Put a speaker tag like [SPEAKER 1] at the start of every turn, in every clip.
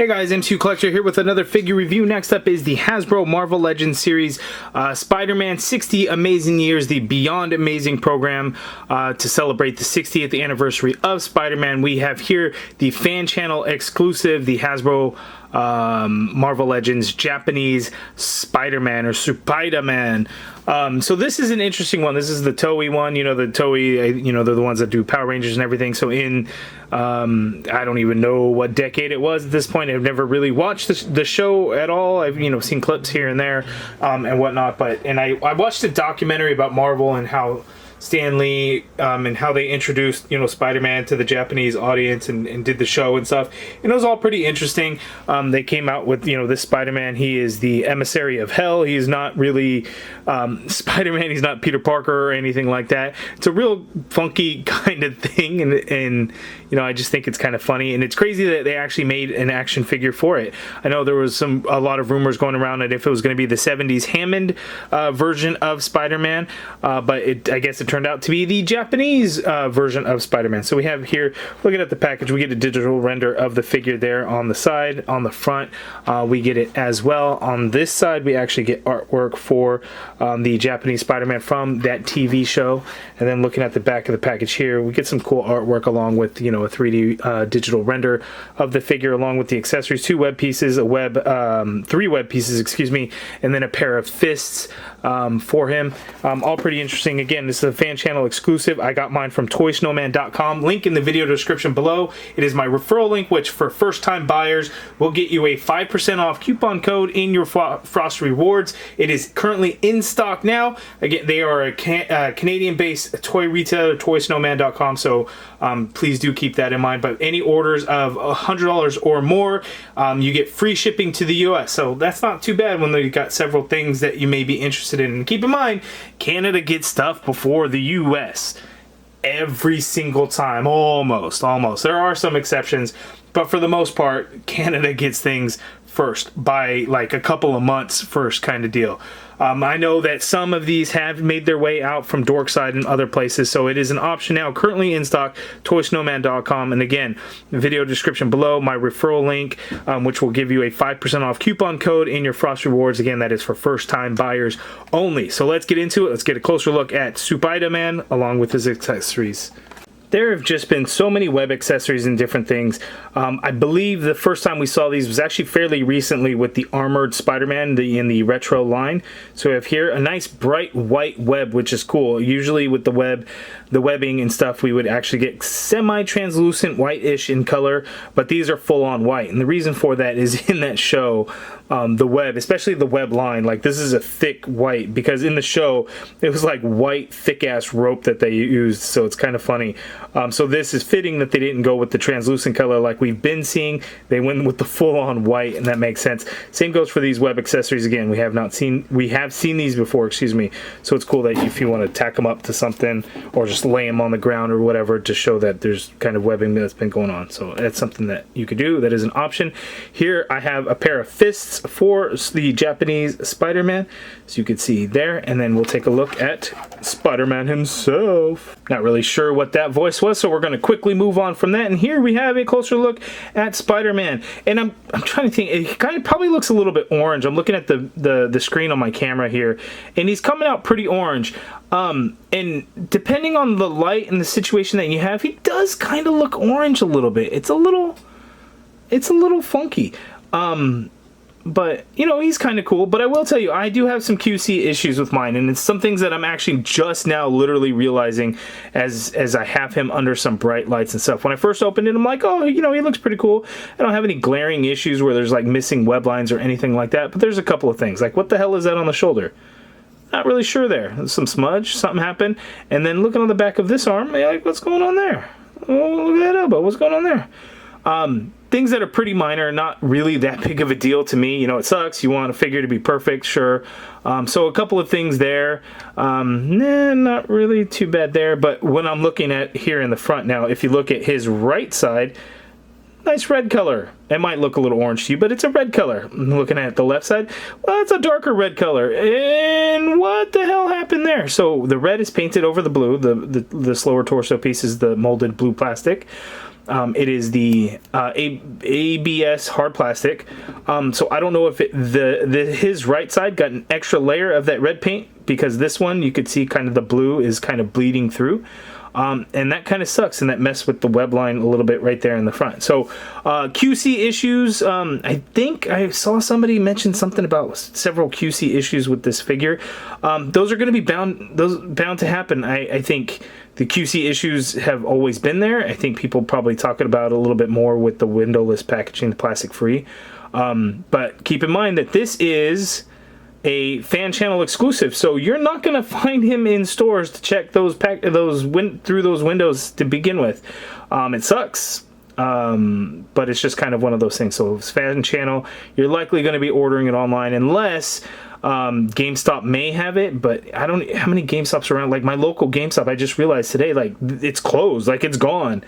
[SPEAKER 1] Hey guys, MCU Collector here with another figure review. Next up is the Hasbro Marvel Legends series, Spider-Man 60 Amazing Years, the Beyond Amazing program to celebrate the 60th anniversary of Spider-Man. We have here the fan channel exclusive, the Hasbro Marvel Legends Japanese Spider-Man or Spider-Man. So this is an interesting one. This is the Toei one. You know, the Toei, you know, they're the ones that do Power Rangers and everything. So in, I don't even know what decade it was at this point. I've never really watched the show at all. I've, you know, seen clips here and there and whatnot. I watched a documentary about Marvel and how Stan Lee and how they introduced, you know, Spider-Man to the Japanese audience and did the show and stuff. And it was all pretty interesting. They came out with, you know, this Spider-Man. He is the emissary of hell. He is not really Spider-Man. He's not Peter Parker or anything like that. It's a real funky kind of thing. And you know, I just think it's kind of funny. And it's crazy that they actually made an action figure for it. I know there was a lot of rumors going around that if it was going to be the 70s Hammond version of Spider-Man. But I guess it turned out to be the Japanese version of Spider-Man. So we have here, looking at the package, we get a digital render of the figure there on the side. On the front, we get it as well. On this side, we actually get artwork for the Japanese Spider-Man from that TV show. And then looking at the back of the package here, we get some cool artwork along with, you know, a 3D digital render of the figure along with the accessories, three web pieces, excuse me, and then a pair of fists for him. All pretty interesting. Again, this is a fan channel exclusive. I got mine from toysnowman.com. Link in the video description below. It is my referral link, which for first-time buyers will get you a 5% off coupon code in your Frost Rewards. It is currently in stock now. Again, they are a Canadian-based toy retailer, toysnowman.com, so please do keep that in mind. But any orders of $100 or more, you get free shipping to the US. So that's not too bad when they've got several things that you may be interested in. And keep in mind, Canada gets stuff before the US every single time. Almost. There are some exceptions, but for the most part, Canada gets things first by like a couple of months first kind of deal. I know that some of these have made their way out from Dorkside and other places, so it is an option now, currently in stock, toysnowman.com. And again, the video description below, my referral link, which will give you a 5% off coupon code in your Frost Rewards. Again, that is for first-time buyers only. So let's get into it. Let's get a closer look at Spider-Man along with his accessories. There have just been so many web accessories and different things. I believe the first time we saw these was actually fairly recently with the Armored Spider-Man in the retro line. So we have here a nice bright white web, which is cool. Usually with the webbing and stuff, we would actually get semi-translucent white-ish in color, but these are full-on white. And the reason for that is in that show, the web, especially the web line, like this is a thick white, because in the show it was like white thick-ass rope that they used, so it's kind of funny. So this is fitting that they didn't go with the translucent color like we've been seeing. They went with the full-on white, and that makes sense. Same goes for these web accessories. Again, we have seen these before, excuse me. So it's cool that if you want to tack them up to something or just lay them on the ground or whatever to show that there's kind of webbing that's been going on. So that's something that you could do. That is an option. Here I have a pair of fists for the Japanese Spider-Man, so you can see there. And then we'll take a look at Spider-Man himself. Not really sure what that voice was, so we're going to quickly move on from that. And here we have a closer look at Spider-Man. And I'm trying to think, it kind of probably looks a little bit orange. I'm looking at the screen on my camera here, and he's coming out pretty orange. And depending on the light and the situation that you have, he does kind of look orange a little bit. It's a little funky. But, you know, he's kind of cool. But I will tell you, I do have some QC issues with mine. And it's some things that I'm actually just now literally realizing as I have him under some bright lights and stuff. When I first opened it, I'm like, oh, you know, he looks pretty cool. I don't have any glaring issues where there's like missing web lines or anything like that. But there's a couple of things. Like, what the hell is that on the shoulder? Not really sure there. There's some smudge. Something happened. And then looking on the back of this arm, like, what's going on there? Oh, look at that elbow. What's going on there? Things that are pretty minor, not really that big of a deal to me. You know, it sucks. You want a figure to be perfect, sure. So a couple of things there. Not really too bad there. But when I'm looking at here in the front now, if you look at his right side, nice red color. It might look a little orange to you, but it's a red color. Looking at the left side, well, it's a darker red color. And what the hell happened there? So the red is painted over the blue. The slower torso piece is the molded blue plastic. It is the ABS hard plastic. So I don't know if his right side got an extra layer of that red paint, because this one you could see kind of the blue is kind of bleeding through. And that kind of sucks, and that messed with the web line a little bit right there in the front. So QC issues, I think I saw somebody mention something about several QC issues with this figure. Those are going to be bound to happen. I think the QC issues have always been there. I think people probably talking about it a little bit more with the windowless packaging, the plastic free. But keep in mind that this is a fan channel exclusive, so you're not going to find him in stores to check through those windows to begin with. It sucks, but it's just kind of one of those things. So it's fan channel, you're likely going to be ordering it online, unless GameStop may have it, but I don't. How many GameStops are around? Like my local GameStop, I just realized today, like it's closed, like it's gone.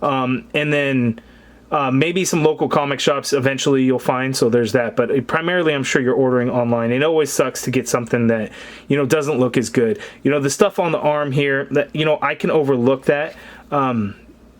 [SPEAKER 1] And then maybe some local comic shops eventually you'll find, so there's that. But primarily, I'm sure you're ordering online. It always sucks to get something that, you know, doesn't look as good. You know, the stuff on the arm here, that, you know, I can overlook that.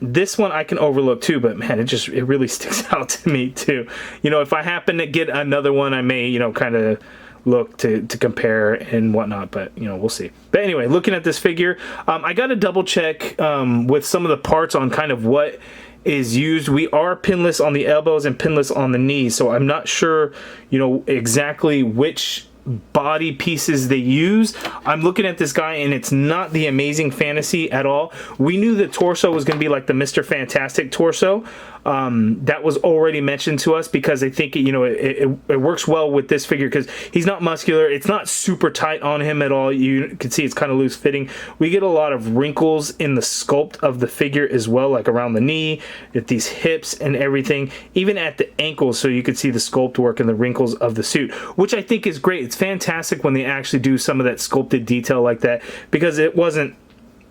[SPEAKER 1] This one I can overlook too, but man, it really sticks out to me too. You know, if I happen to get another one, I may, you know, kind of look to compare and whatnot, but you know, we'll see. But anyway, looking at this figure, I got to double check with some of the parts on kind of what is used. We are pinless on the elbows and pinless on the knees, so I'm not sure, you know, exactly which body pieces they use. I'm looking at this guy and it's not the Amazing Fantasy at all. We knew the torso was going to be like the Mr. Fantastic torso. That was already mentioned to us, because I think, you know, it works well with this figure because he's not muscular. It's not super tight on him at all. You can see it's kind of loose fitting. We get a lot of wrinkles in the sculpt of the figure as well, like around the knee, at these hips and everything, even at the ankles, so you can see the sculpt work and the wrinkles of the suit, which I think is great. It's fantastic when they actually do some of that sculpted detail like that, because it wasn't,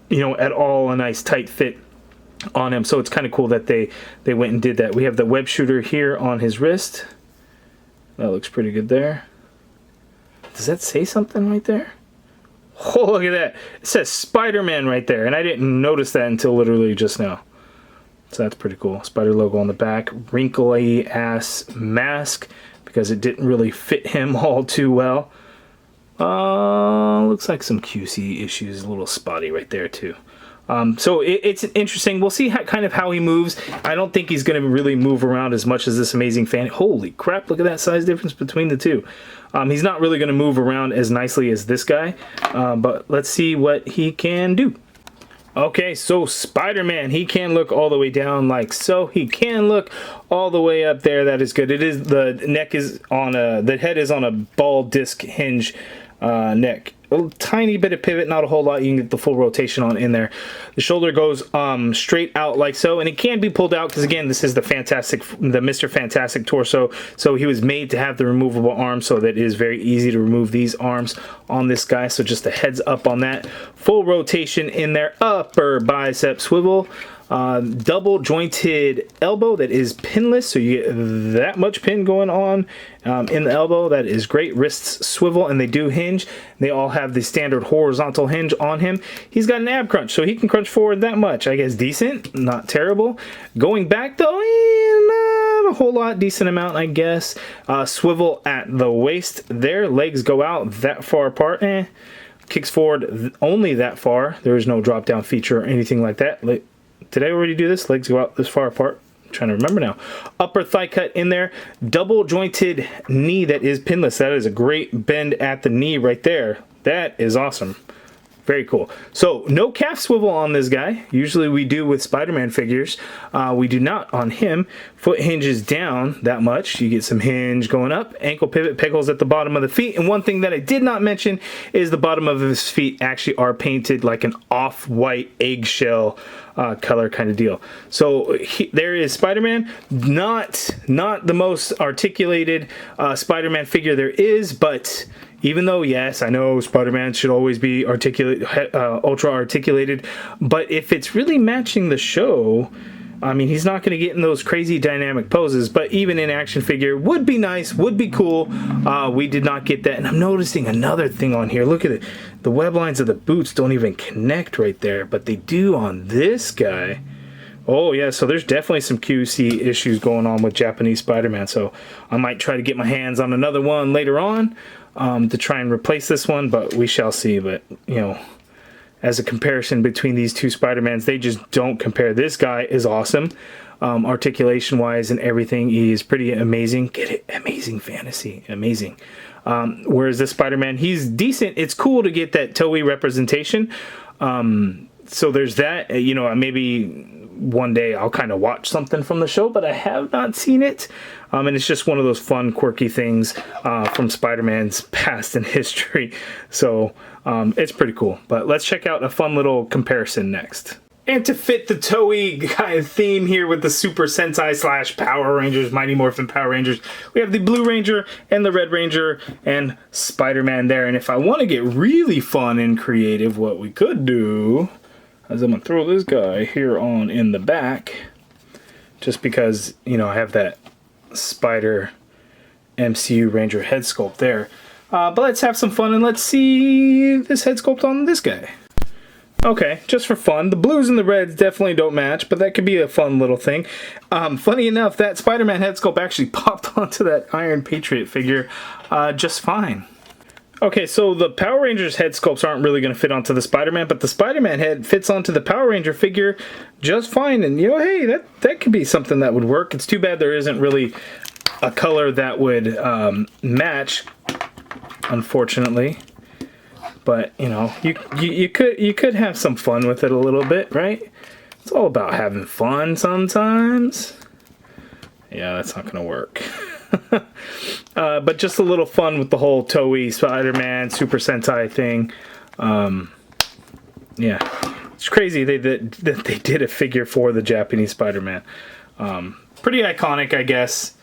[SPEAKER 1] you know, at all a nice tight fit on him. So it's kind of cool that they went and did that. We have the web shooter here on his wrist. That looks pretty good there. Does that say something right there? Oh, look at that. It says Spider-Man right there, and I didn't notice that until literally just now. So that's pretty cool. Spider logo on the back. Wrinkly ass mask, because it didn't really fit him all too well. Looks like some QC issues, a little spotty right there too. So it's interesting. We'll see kind of how he moves. I don't think he's going to really move around as much as this Amazing Fan. Holy crap, look at that size difference between the two. He's not really going to move around as nicely as this guy, but let's see what he can do. Okay, so Spider-Man, he can look all the way down like so. He can look all the way up there. That is good. It is, the neck is on the head is on a ball disc hinge neck. A tiny bit of pivot, not a whole lot. You can get the full rotation on in there. The shoulder goes straight out like so, and it can be pulled out because, again, this is the Mr. Fantastic torso, so he was made to have the removable arms, so that it is very easy to remove these arms on this guy. So just a heads up on that. Full rotation in there, upper bicep swivel. Double jointed elbow that is pinless, so you get that much pin going on in the elbow. That is great. Wrists swivel, and they do hinge. They all have the standard horizontal hinge on him. He's got an ab crunch, so he can crunch forward that much. I guess decent, not terrible. Going back though, not a whole lot, decent amount, I guess. Swivel at the waist there. Legs go out that far apart. Kicks forward only that far. There is no drop down feature or anything like that. Did I already do this? Legs go out this far apart. I'm trying to remember now. Upper thigh cut in there. Double jointed knee that is pinless. That is a great bend at the knee right there. That is awesome. Very cool. So no calf swivel on this guy. Usually we do with Spider-Man figures. We do not on him. Foot hinges down that much. You get some hinge going up. Ankle pivot, peg holes at the bottom of the feet. And one thing that I did not mention is the bottom of his feet actually are painted like an off-white eggshell color kind of deal. So there is Spider-Man. Not the most articulated Spider-Man figure there is, but even though, yes, I know Spider-Man should always be ultra articulated, but if it's really matching the show, I mean, he's not going to get in those crazy dynamic poses, but even in action figure would be nice, would be cool. We did not get that. And I'm noticing another thing on here. Look at it. The web lines of the boots don't even connect right there, but they do on this guy. Oh, yeah, so there's definitely some QC issues going on with Japanese Spider-Man. So I might try to get my hands on another one later on to try and replace this one, but we shall see. But, you know, as a comparison between these two Spider-Mans, they just don't compare. This guy is awesome. Articulation-wise and everything, he is pretty amazing. Get it? Amazing fantasy. Amazing. Whereas this Spider-Man, he's decent. It's cool to get that Toei representation. So there's that. You know, maybe one day I'll kind of watch something from the show, but I have not seen it. And it's just one of those fun, quirky things from Spider-Man's past and history. So it's pretty cool. But let's check out a fun little comparison next. And to fit the Toei kind of theme here with the Super Sentai / Power Rangers, Mighty Morphin Power Rangers, we have the Blue Ranger and the Red Ranger and Spider-Man there. And if I want to get really fun and creative, what we could do is I'm going to throw this guy here on in the back, just because, you know, I have that Spider MCU Ranger head sculpt there. But let's have some fun and let's see this head sculpt on this guy. Okay, just for fun. The blues and the reds definitely don't match, but that could be a fun little thing. Funny enough, that Spider-Man head sculpt actually popped onto that Iron Patriot figure just fine. Okay, so the Power Rangers head sculpts aren't really going to fit onto the Spider-Man, but the Spider-Man head fits onto the Power Ranger figure just fine. And, you know, hey, that could be something that would work. It's too bad there isn't really a color that would match, unfortunately. But, you know, you could have some fun with it a little bit, right? It's all about having fun sometimes. Yeah, that's not going to work. But just a little fun with the whole Toei Spider-Man Super Sentai thing. Yeah, it's crazy that they did a figure for the Japanese Spider-Man. Pretty iconic, I guess.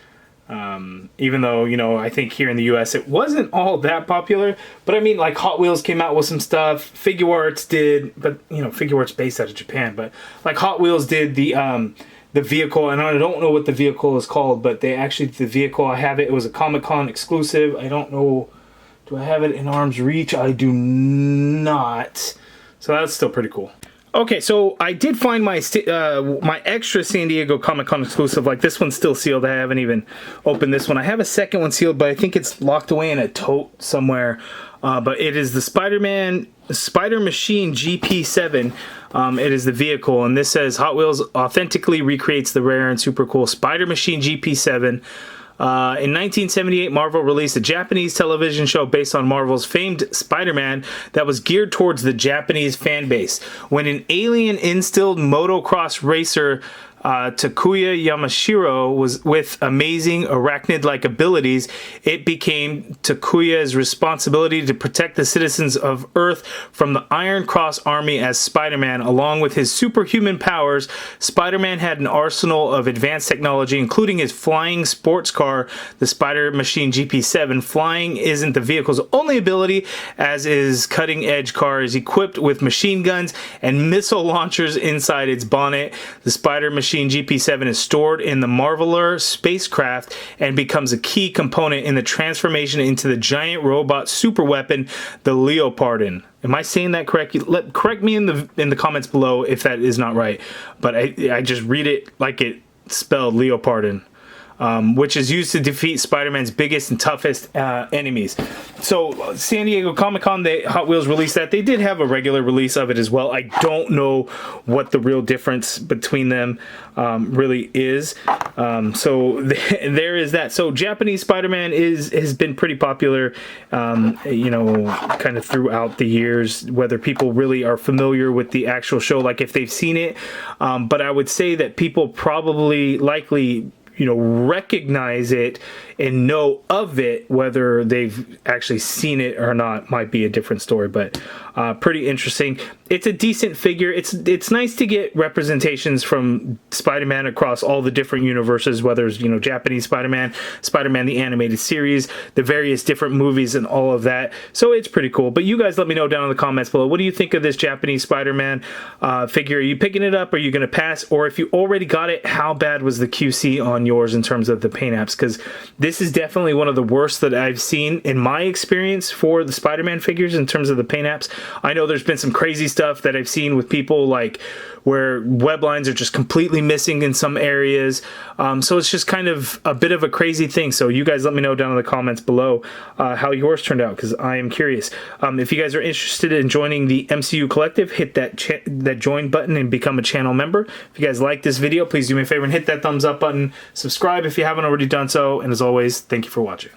[SPEAKER 1] Even though, you know, I think here in the US it wasn't all that popular. But I mean, like Hot Wheels came out with some stuff. Figure Arts did, but, you know, Figure Arts based out of Japan. But like Hot Wheels did the vehicle, and I don't know what the vehicle is called, but they actually, the vehicle, I have it. It was a Comic-Con exclusive. I don't know. Do I have it in arm's reach? I do not. So that's still pretty cool. Okay, so I did find my my extra San Diego Comic-Con exclusive. Like, this one's still sealed. I haven't even opened this one. I have a second one sealed, but I think it's locked away in a tote somewhere. But it is the Spider Machine GP7. It is the vehicle, and this says Hot Wheels authentically recreates the rare and super cool Spider Machine GP7. In 1978, Marvel released a Japanese television show based on Marvel's famed Spider-Man that was geared towards the Japanese fan base. When an alien instilled motocross racer Takuya Yamashiro was with amazing arachnid-like abilities, it became Takuya's responsibility to protect the citizens of Earth from the Iron Cross Army as Spider-Man. Along with his superhuman powers, Spider-Man had an arsenal of advanced technology, including his flying sports car, the Spider Machine GP7. Flying isn't the vehicle's only ability, as his cutting-edge car is equipped with machine guns and missile launchers inside its bonnet. The Spider Machine GP7 is stored in the Marveler spacecraft and becomes a key component in the transformation into the giant robot superweapon, the Leopardon. Am I saying that correct? Correct me in the comments below if that is not right. But I just read it like it spelled Leopardon. Which is used to defeat Spider-Man's biggest and toughest enemies. So, San Diego Comic-Con, Hot Wheels released that. They did have a regular release of it as well. I don't know what the real difference between them really is. So, there is that. So, Japanese Spider-Man has been pretty popular, you know, kind of throughout the years, whether people really are familiar with the actual show, like if they've seen it. But I would say that people probably likely recognize it and know of it. Whether they've actually seen it or not might be a different story, but pretty interesting. It's a decent figure. It's nice to get representations from Spider-Man across all the different universes, whether it's Japanese Spider-Man, Spider-Man the animated series, the various different movies and all of that. So it's pretty cool. But you guys let me know down in the comments below, what do you think of this Japanese Spider-Man figure? Are you picking it up? Are you going to pass? Or if you already got it, how bad was the QC on yours in terms of the paint apps? Because this is definitely one of the worst that I've seen in my experience for the Spider-Man figures in terms of the paint apps. I know there's been some crazy stuff that I've seen with people, like where web lines are just completely missing in some areas. So it's just kind of a bit of a crazy thing. So you guys let me know down in the comments below how yours turned out, because I am curious. If you guys are interested in joining the MCU Collective, hit that join button and become a channel member. If you guys like this video, please do me a favor and hit that thumbs up button. Subscribe if you haven't already done so. And as always, thank you for watching.